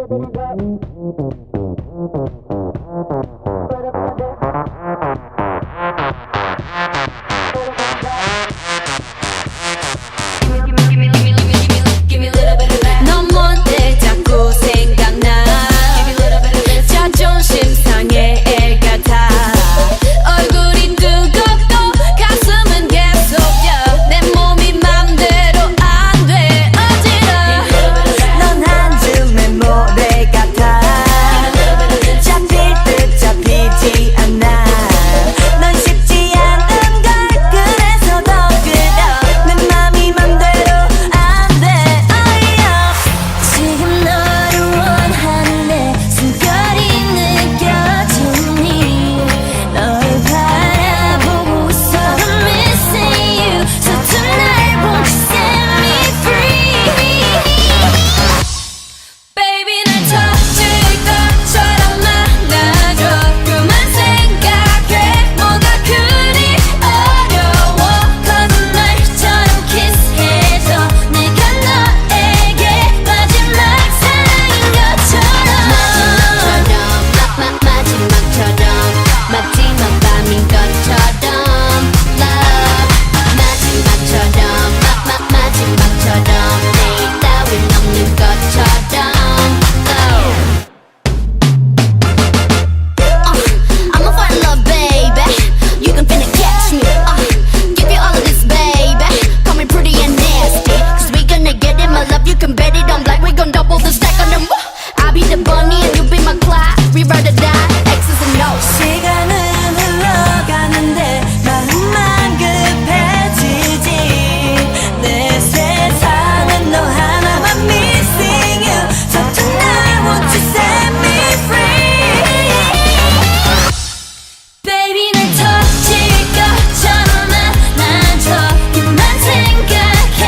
넌 뭔데 자꾸 생각나 자존심 상해 애 같아 얼굴이 뜨겁고 가슴은 계속 뛰어 내 몸이 맘대로 안 돼 어지러워 넌 한줌의 모래 같아 잡힐 듯 잡히지 않아 넌 쉽지 않은 걸 그래서 더 그려 내 맘이 맘대로 안 돼 지금 너를 원하는 내 숨결이 느껴지니 널 바라보고 있어 I'm missing you So tonight won't you set me free Baby 날 터질 것처럼 만나줘 그만 생각해 뭐가 그리 어려워 거짓말처럼 키스해줘 내가 너에게 마지막 사랑인 것처럼 마지막 밤인 것처럼 Love 마지막처럼 내일 따윈 없는 것처럼 I'ma fall in love, baby. You can finna catch me. Give you all of this, baby. Call me pretty and nasty. Cause we gonna get it, my love. You can bet it on black. We gon' double the stack on them. I'll be the bunny and you be my Clyde. We ride or die, X's and O's. 시간은 흘러가는데 마음만 급해지지 내 세상은 너 하나만 missing you So tonight won't you set me free Baby 날 터질 것처럼 안아줘 그만 생각해